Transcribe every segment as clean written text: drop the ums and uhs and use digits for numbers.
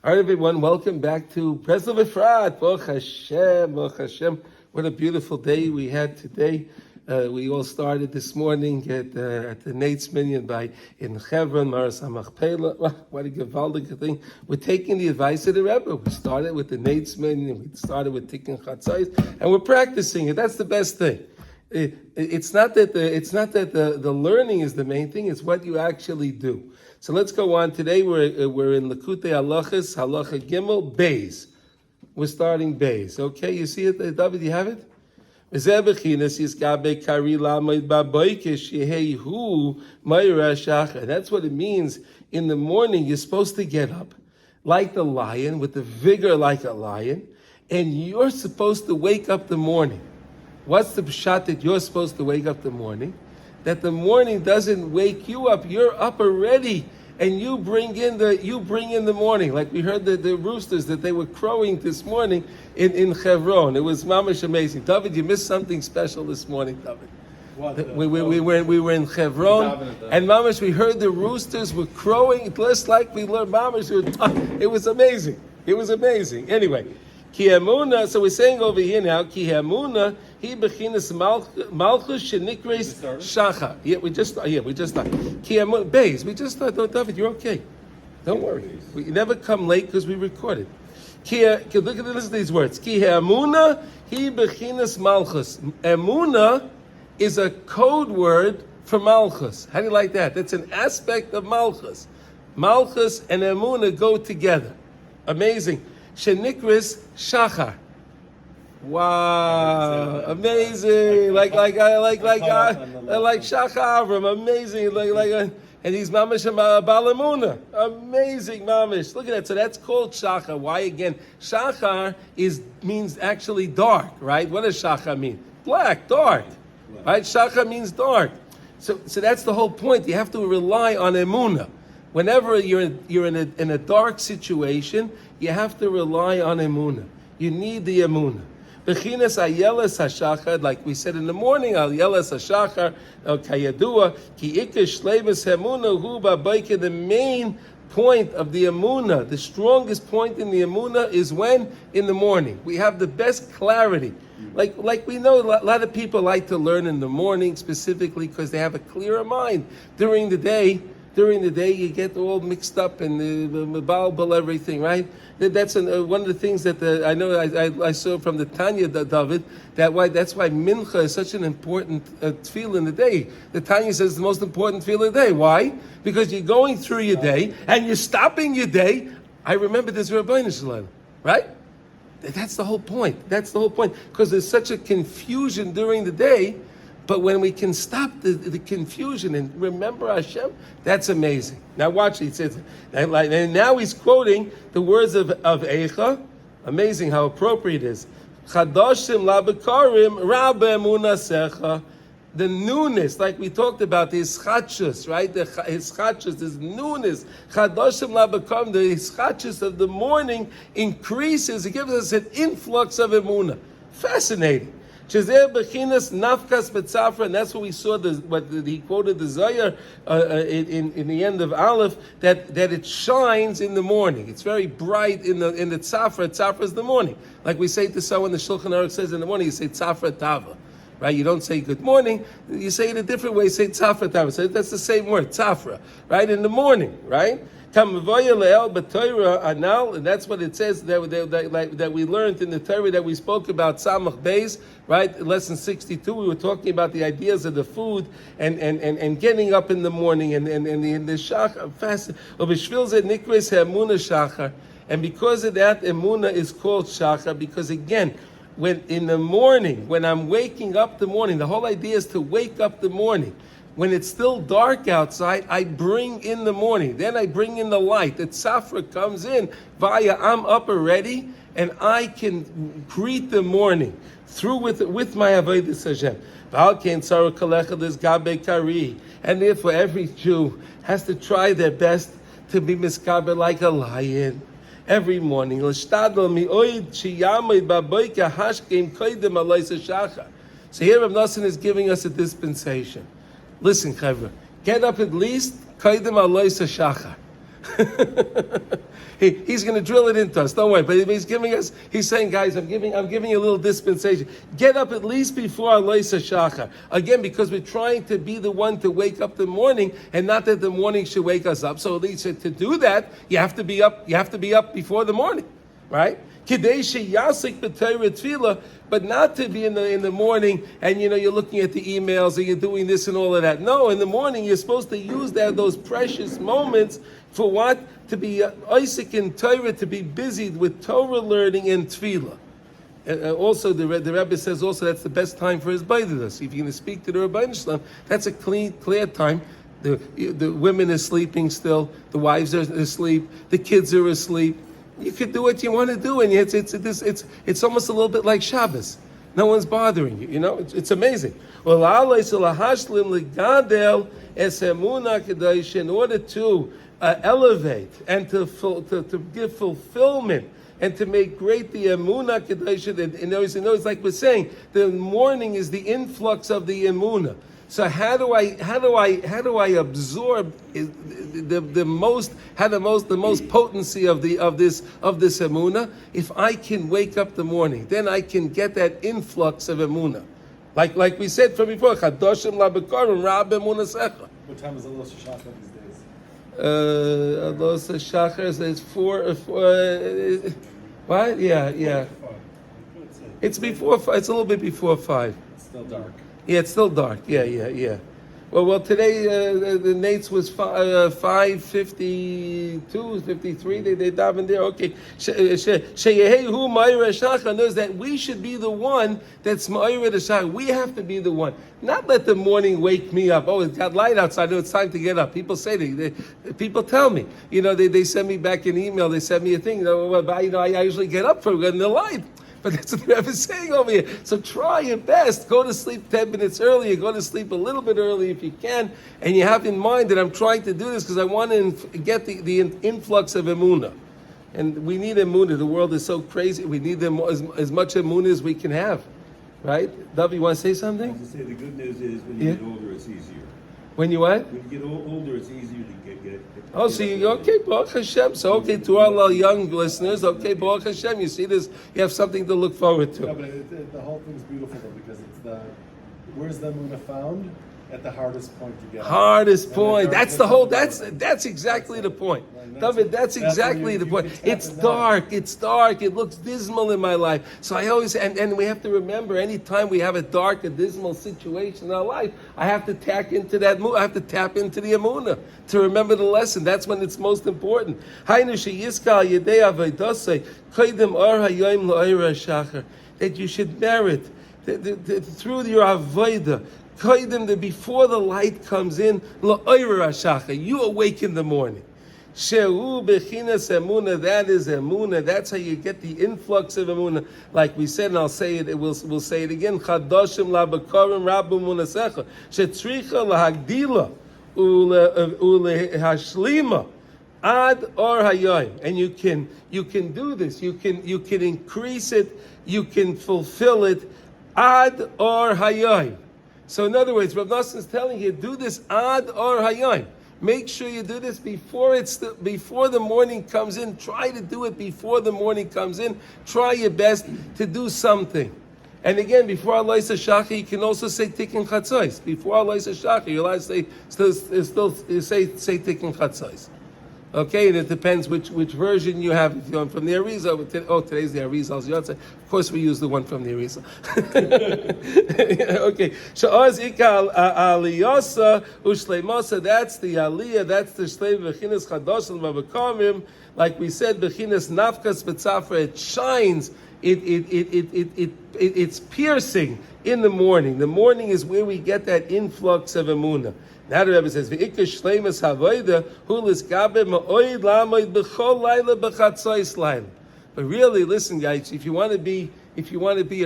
All right, everyone, welcome back to Breslev Efrat. Baruch Hashem, Baruch Hashem. What a beautiful day we had today. We all started this morning at the Nates Minyan in Hebron, Maras HaMachpelah. What a gewaldige thing. We're taking the advice of the Rebbe. We started with the Nates Minyan, we started with Tikkun Chatzos, and we're practicing it. That's the best thing. It's not that the learning is the main thing, it's what you actually do. So let's go on. Today we're in Likutey Halachos, Halacha Gimel, Beis. We're starting Beis. Okay, you see it, David, you have it? That's what it means. In the morning, you're supposed to get up like the lion, with the vigor like a lion, and you're supposed to wake up the morning. What's the pshat that you're supposed to wake up the morning? That the morning doesn't wake you up. You're up already, and you bring in the morning. Like we heard the roosters that they were crowing this morning in Hebron. It was mamash amazing. David, you missed something special this morning, David. What? We were in Hebron, and mamash, we heard the roosters were crowing just like we learned mamash. It was amazing. It was amazing. Anyway. Ki Emuna, so we're saying over here now, Ki Emuna, he bechinas malchus shenikres shachar. We just thought. Ki Emuna, Beis, we just thought, David, you're okay. Don't worry. We never come late because we recorded. Listen to these words. Ki Emuna, he bechinas malchus. Emuna is a code word for malchus. How do you like that? That's an aspect of malchus. Malchus and Emuna go together. Amazing. Shenikris Shachar. Wow, amazing! Like Shachar Avram, amazing! And he's mamish balamuna, amazing mamish. Look at that. So that's called Shachar. Why again? Shachar means actually dark, right? What does Shachar mean? Black, dark, right? Shachar means dark. So that's the whole point. You have to rely on Emuna. Whenever you're in a dark situation, you have to rely on Emuna. You need the Emuna. Bechinas ayeles hashachar, like we said in the morning, ayeles hashachar, kayadua, ki ikesh shleimus Emuna hu ba'bayke. The main point of the Emuna, the strongest point in the Emuna is when? In the morning. We have the best clarity. Like we know, a lot of people like to learn in the morning specifically because they have a clearer mind. During the day, you get all mixed up and the everything, right? That's one of the things that I know I saw from the Tanya, David, that's why Mincha is such an important tefillah in the day. The Tanya says the most important tefillah of the day. Why? Because you're going through your day and you're stopping your day. I remember this Rabbeinu Shalom, right? That's the whole point. Because there's such a confusion during the day. But when we can stop the confusion and remember Hashem, that's amazing. Now watch, he says, and now he's quoting the words of Eicha. Amazing how appropriate it is. Chadashim labekarim rabbe emunasecha. The newness, like we talked about, the ischachus, right? The ischachus, this newness. Chadashim labekarim, the ischachus of the morning increases. It gives us an influx of emuna. Fascinating. Shazer bechinas nafkas betzafra, and that's what we saw. He quoted the Zohar in the end of Aleph that it shines in the morning. It's very bright in the tzafra. Tzafra is the morning, like we say to someone. The Shulchan Aruch says in the morning, you say tzafra tava, right? You don't say good morning. You say it a different way. You say tzafra tava. So that's the same word, tzafra, right? In the morning, right? And that's what it says that we learned in the Torah that we spoke about, Samach Beis, right? Lesson 62, we were talking about the ideas of the food and getting up in the morning and the shachar, fast. And because of that, Emuna is called shachar, because again, when in the morning, when I'm waking up the morning, the whole idea is to wake up the morning. When it's still dark outside, I bring in the morning. Then I bring in the light. The tzafra comes in via I'm up already, and I can greet the morning through with my avodas Hashem. And therefore, every Jew has to try their best to be miskaber like a lion every morning. So here Rav Nosson is giving us a dispensation. Listen, Chavra, get up at least Kaidem Alois HaShachar. He's going to drill it into us. Don't worry. But he's giving us. He's saying, guys, I'm giving you a little dispensation. Get up at least before Aloisa Shachar. Again, because we're trying to be the one to wake up the morning, and not that the morning should wake us up. So at least to do that, you have to be up. You have to be up before the morning, right? But not to be in the morning and you're looking at the emails and you're doing this and all of that. No, in the morning you're supposed to use those precious moments for what? To be Isaac in Torah, to be busy with Torah learning and tefillah. Also, the Rebbe says also that's the best time for his Baidadas. If you're going to speak to the Rebbeinu Shalom, that's a clear time. The women are sleeping still, the wives are asleep, the kids are asleep. You could do what you want to do, and it's almost a little bit like Shabbos. No one's bothering you. It's amazing. In order to elevate and to give fulfillment and to make great the Emuna Kedoshah, and it's like we're saying, the morning is the influx of the Emuna. So how do I absorb the most potency of this Emuna? If I can wake up the morning, then I can get that influx of Emuna. Like we said from before, Chadoshim Labekarim Rab Emuna Secha. What time is Alos Shachar these days? Alos Shachar is 4. What? Yeah. It's before. It's a little bit before 5. It's still dark. Yeah, it's still dark. Yeah. Well, today the Nates was 5:52, 53. They daven there. Okay. Sheyehu Ma'ira Shachar knows that we should be the one that's Ma'ira the Shachar. We have to be the one. Not let the morning wake me up. Oh, it's got light outside. No, it's time to get up. People say people tell me. They send me back an email. They send me a thing. I usually get up for the light. But that's what the Rebbe is saying over here. So try your best. Go to sleep 10 minutes earlier. Go to sleep a little bit early if you can. And you have in mind that I'm trying to do this because I want to get the influx of Emuna. And we need Emuna. The world is so crazy. We need as much Emuna as we can have. Right? Dov, you want to say something? I was to say the good news is when you get older, it's easier. When you what? When you get older, it's easier to get. So okay, Baruch Hashem. So okay, to all young listeners, okay, Baruch Hashem. You see this, you have something to look forward to. No, but the whole thing's beautiful though because where's the Emuna found? At the hardest point to get. Hardest point. That's the whole. That's exactly the point, David. That's exactly the point. It's dark. It's dark. It looks dismal in my life. So I always and we have to remember. Anytime we have a dark, a dismal situation in our life, I have to tap into that. I have to tap into the Emuna to remember the lesson. That's when it's most important. That you should merit through your avodah. Before the light comes in, you awake in the morning. That is Emuna. That's how you get the influx of Emuna. Like we said, and I'll say it. We'll say it again. Chadoshim labakarim rabu munasecha shetzricha lahagdila ulehashlima ad or hayom. And you can do this. You can increase it. You can fulfill it ad or hayom. So in other words, Rav Nosson is telling you, do this ad or hayom. Make sure you do this before the morning comes in. Try to do it before the morning comes in. Try your best to do something. And again, before Aloisa Shachar, you can also say Tikkun Chatzos. Before Aloisa Shachar, you're allowed to say Tikkun Chatzos. Okay, and it depends which version you have. If you're from the Arizal, today's the Arizal's Yotze. Of course, we use the one from the Arizal. Okay, Sha'az Ikal Aliyasa Ushleimasa. That's the Aliyah. That's the Shleim Bechinas Chadoshim Vabakamim. Like we said, Bechinas Nafkas Betzafra. It shines. It's piercing in the morning. The morning is where we get that influx of Emuna. Now the Rebbe says, "V'ikar shleimus havoda hulis gabe ma'oid lamoid b'chol laila b'chatzos laila." But really, listen, guys, if you want to be a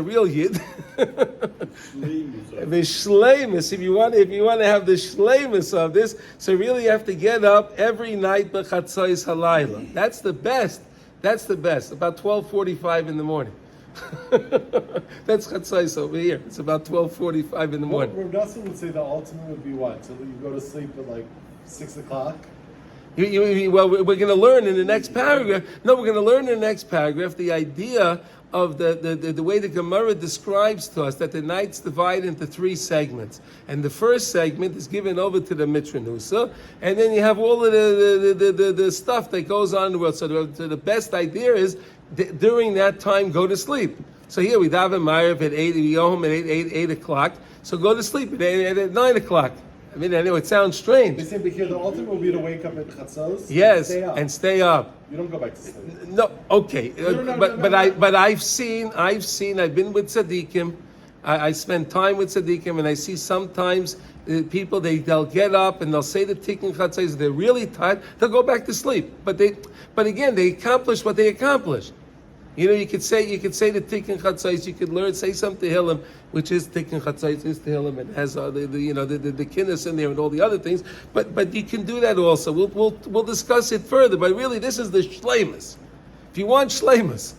real yid, the shleimus. If you want to have the shleimus of this, so really you have to get up every night b'chatzos halayla. That's the best. About 12:45 in the morning. That's Chatzos over here. It's about 12:45 in the morning. Rav Nosson would say the ultimate would be what? So you go to sleep at like 6 o'clock? Well, we're going to learn in the next paragraph. No, we're going to learn in the next paragraph the idea of the way the Gemara describes to us that the night's divided into three segments, and the first segment is given over to the Mitranusa, and then you have all of the stuff that goes on in the world. So the best idea is during that time go to sleep. So here we daven Ma'ariv at 8, we go home at 8 o'clock. So go to sleep at 9 o'clock. I mean, I know it sounds strange. They say the ultimate will be to wake up at Chatzos. Yes, and stay up. You don't go back to sleep. No, okay, but I've been with tzaddikim. I spend time with tzaddikim, and I see sometimes people they'll get up and they'll say the tikkun chatzos. They're really tired. They'll go back to sleep. But again, they accomplish what they accomplished. You could say the tikkun chatzos. You could say some tehillim, which is tikkun chatzos, is tehillim, and has the kinnis in there and all the other things. But you can do that also. We'll discuss it further. But really, this is the shleimus. If you want shleimus,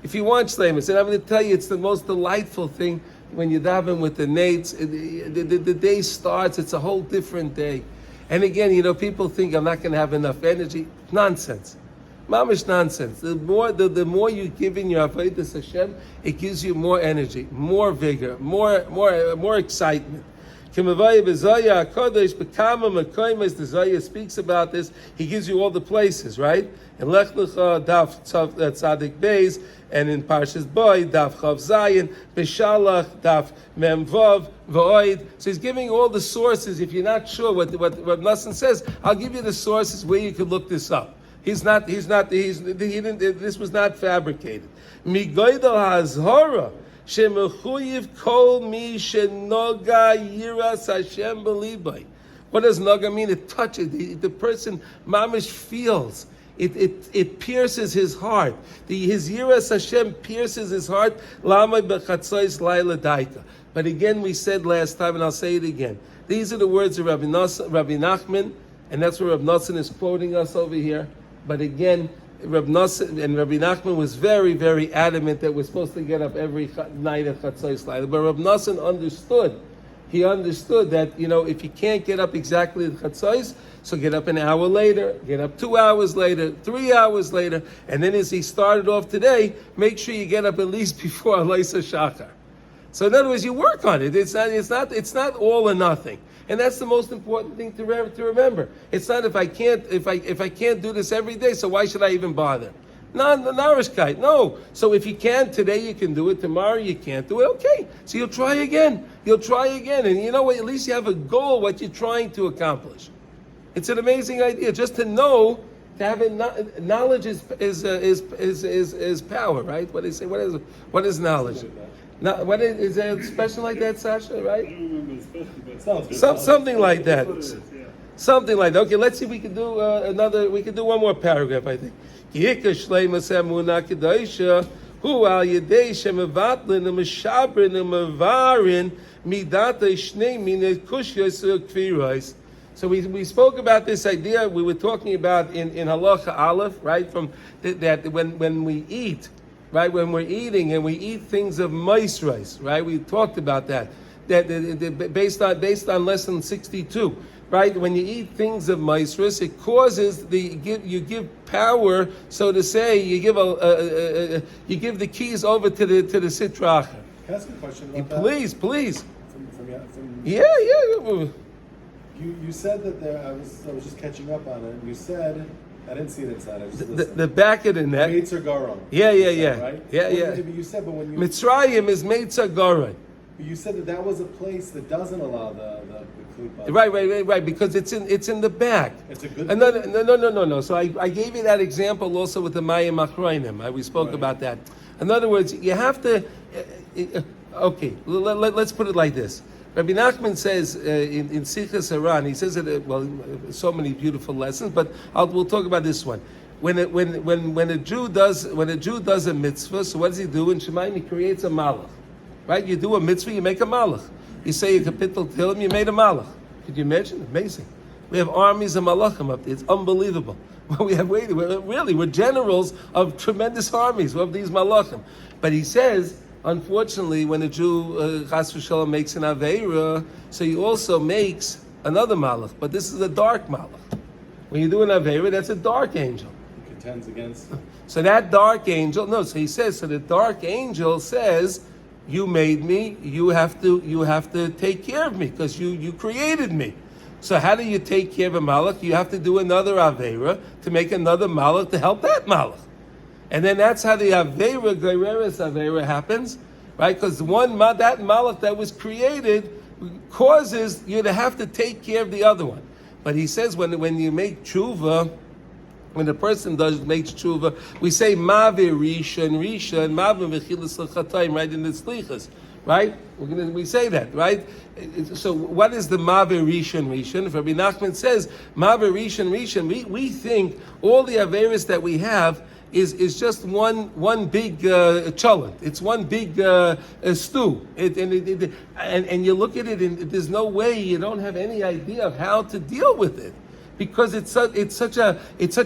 and I'm going to tell you, it's the most delightful thing when you daven with the nates. The day starts. It's a whole different day. And again, people think I'm not going to have enough energy. Nonsense. Mamish nonsense. The more you give in your avodas Hashem, it gives you more energy, more vigor, more excitement. The Zayah speaks about this. He gives you all the places, right? In Lech Lecha, Daf Tzadik Beis, and in Parshas Boy, Daf Chav Zayin, Beshalach, Daf Mem Vav, V'oid. So he's giving all the sources. If you're not sure what Nassan says, I'll give you the sources where you could look this up. This was not fabricated. Migoidal hazhara shemechuyev kol mi shenoga yiras Hashem b'libay. What does noga mean? It touches the person. Mamish feels it pierces his heart. His yiras Hashem pierces his heart. Lama b'chatzos laila daika. But again, we said last time, and I'll say it again. These are the words of Rabbi Nachman, and that's where Rabbi Nassan is quoting us over here. But again, Rabbi Nachman was very, very adamant that we're supposed to get up every night at Chatzos Laila. But Rabbi Nassan understood. He understood that, if you can't get up exactly at Chatzos, so get up an hour later, get up 2 hours later, 3 hours later, and then as he started off today, make sure you get up at least before Aleisa Shachar. So in other words, you work on it. It's not all or nothing. And that's the most important thing to remember. It's not if I can't do this every day, so why should I even bother? Narishkeit, no. So if you can today, you can do it. Tomorrow you can't do it. Okay, so you'll try again. And you know what? At least you have a goal. What you're trying to accomplish. It's an amazing idea. Just to know, to have it. Knowledge is power, right? What do they say? What is knowledge? Now, what is there a expression like that, Sasha? Right? I don't remember the expression, but Something like that. Yeah. Something like that. Okay, let's see if we can do another. We can do one more paragraph, I think. Yika shleimus emuna kedosha hu al yedei shemevatlin u'meshabrin u'mevarin midata shnei minei kushyos u'kfiros. So we spoke about this idea. We were talking about in Halacha Aleph, right? From that when we eat. Right, when we're eating and we eat things of mice rice, right? We talked about that. That based on lesson 62, right? When you eat things of mice rice, it causes you give power, so to say. You give the keys over to the sitracha. Can I ask a question about that? Please. From Yeah. You said that I was just catching up on it. You said. I didn't see it inside. I just listened. The back of the neck. Meitzer Garon. Yeah. Right? Yeah. You said, but when you Mitzrayim is Meitzer Garon. You said that was a place that doesn't allow the klipa. Right. Because it's in the back. It's a good. No. So I gave you that example also with the Mayim Achroinim. We spoke about that. In other words, you have to. Okay, let's put it like this. Rabbi Nachman says in Sichas Haran, he says it so many beautiful lessons, but we'll talk about this one. When a Jew does a mitzvah, so what does he do? In Shemaim, he creates a malach, right? You do a mitzvah, you make a malach. You say a kapitel tehillim, you made a malach. Could you imagine? Amazing. We have armies of malachim up there. It's unbelievable. We're generals of tremendous armies. We have these malachim. But he says, unfortunately, when a Jew, chas v'shalom, makes an aveira, so he also makes another malach. But this is a dark malach. When you do an Avera, that's a dark angel. He contends against. So that dark angel, no, so he says, so the dark angel says, you made me, you have to take care of me, because you created me. So how do you take care of a malach? You have to do another Avera to make another malach to help that malach. And then that's how the Avera, Gereres Avera happens, right? Because that malach that was created causes you to have to take care of the other one. But he says when you make tshuva, when the person makes tshuva, we say Mavir Rishon, Mavir Mechilas L'Chatayim, right, in the Slichas, right? We say that, right? So what is the Mavir Rishon? If Rabbi Nachman says Mavir Rishon, we think all the Averis that we have is just one big cholent. It's one big stew. And you look at it, and there's no way you don't have any idea of how to deal with it, because it's such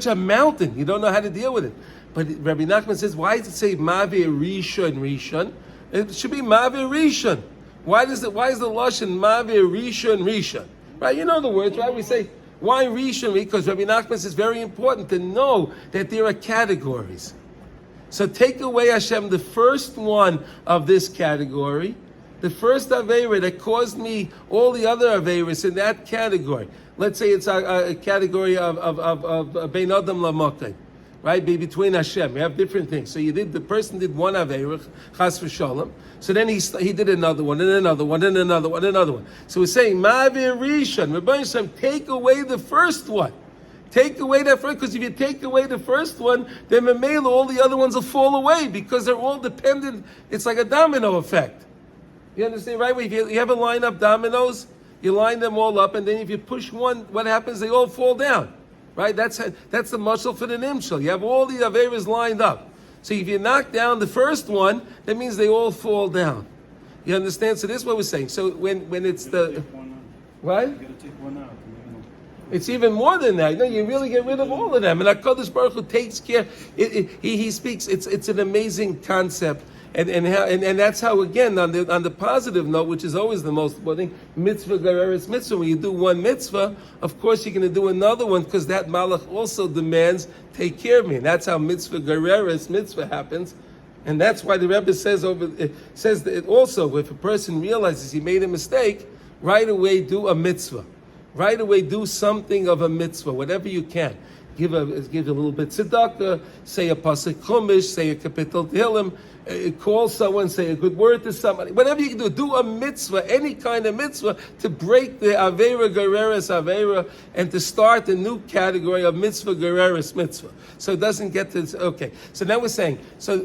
a mountain. You don't know how to deal with it. But Rabbi Nachman says, why does it say Mavir Rishon? It should be Mavir Rishon. Why is the lashon Mavir Rishon? Right? You know the words, right? We say. Why Rishon? Because Rabbi Nachman says it's very important to know that there are categories. So take away Hashem, the first one of this category, the first Aveira that caused me all the other Aveiras in that category. Let's say it's a category of Bein Adam Lamokai, right? Between Hashem. You have different things. So the person did one Aveira, Chas v'Shalom. So then he did another one, and another one, and another one, and another one. So we're saying, Ma'avir Rishon, Rabbi Yisrael, take away the first one. Take away that first, because if you take away the first one, then Mamela, all the other ones will fall away, because they're all dependent. It's like a domino effect. You understand, right? If you ever line up dominoes, you line them all up, and then if you push one, what happens? They all fall down. Right? That's the muscle for the nimshal. You have all the Averas lined up. So if you knock down the first one, that means they all fall down. You understand? So this is what we're saying. So when it's the what? You gotta take one out. It's even more than that. No, you really get rid of all of them. And HaKadosh Baruch Hu takes care. He speaks. It's an amazing concept. And that's how, again, on the positive note, which is always the most important thing, mitzvah gereres mitzvah. When you do one mitzvah, of course you're going to do another one, because that malach also demands, take care of me. And that's how mitzvah gereres mitzvah happens. And that's why the Rebbe says that also, if a person realizes he made a mistake, right away do a mitzvah. Right away do something of a mitzvah, whatever you can. Give a little bit tzedakah, say a pasuk chumash, say a kapitel tehillim, call someone, say a good word to somebody. Whatever you can do a mitzvah, any kind of mitzvah, to break the Aveira Gereres Aveira, and to start a new category of mitzvah Gereres mitzvah. So it doesn't get to, okay. So now we're saying, so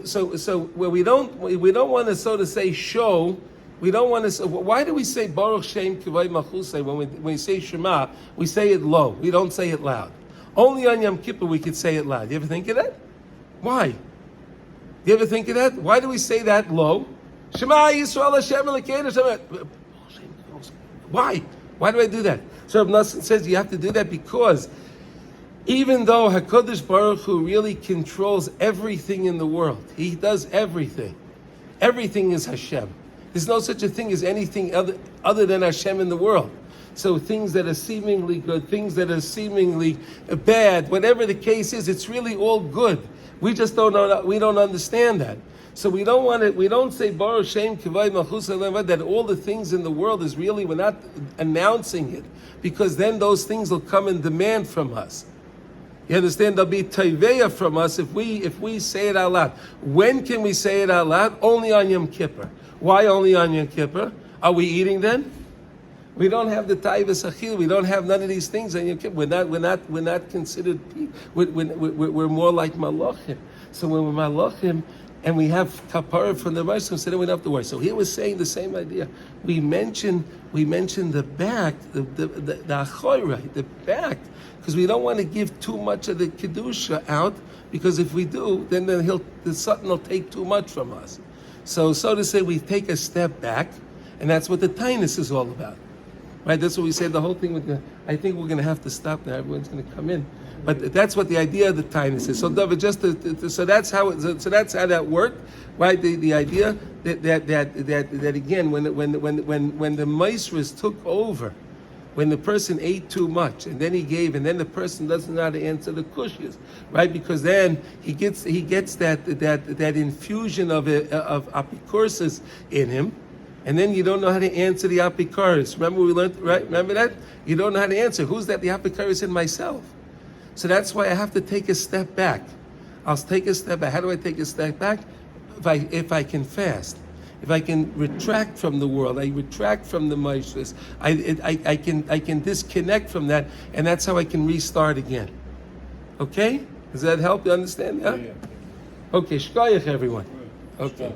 where we don't want to, so to say, show. We don't want to. Why do we say Baruch Shem Kivay Machusay when we say Shema? We say it low. We don't say it loud. Only on Yom Kippur we could say it loud. You ever think of that? Why? You ever think of that? Why do we say that low? Shema Yisrael Hashem Elokeinu Hashem. Why? Why do I do that? So Rav Nosson says you have to do that because even though HaKadosh Baruch Hu really controls everything in the world, He does everything. Everything is Hashem. There's no such a thing as anything other than Hashem in the world. So things that are seemingly good, things that are seemingly bad, whatever the case is, it's really all good. We just don't know. We don't understand that. So we don't want it. We don't say Baruch Shem Kivay Malchus that all the things in the world is really. We're not announcing it, because then those things will come and demand from us. You understand? There'll be taiveya from us if we say it out loud. When can we say it out loud? Only on Yom Kippur. Why only on Yom Kippur? Are we eating then? We don't have the taivas achil. We don't have none of these things on Yom Kippur. We're not considered. We're more like malachim. So when we're malachim and we have kapara from the Rishon, so then we don't have to worry. So here we're saying the same idea. We mentioned the back, the achorai, the back, because we don't want to give too much of the kedusha out. Because if we do, then the Satan will take too much from us. So to say, we take a step back, and that's what the tainus is all about, right? That's what we say. The whole thing. I think we're going to have to stop now. Everyone's going to come in, but that's what the idea of the tainus is. So, so that's how that worked, right? The idea that again, when the Maestras took over, when the person ate too much and then he gave, and then the person doesn't know how to answer the kushas, right? Because then he gets that infusion of apikursis in him, and then you don't know how to answer the apikuris. Remember we learned, right? Remember that? You don't know how to answer. Who's that? The apikuris in myself. So that's why I have to take a step back. I'll take a step back. How do I take a step back? If I can fast. If I can retract from the world, I retract from the maishras. I can disconnect from that, and that's how I can restart again. Okay? Does that help you understand? Yeah? Yeah. Okay, shkoyach everyone. Okay.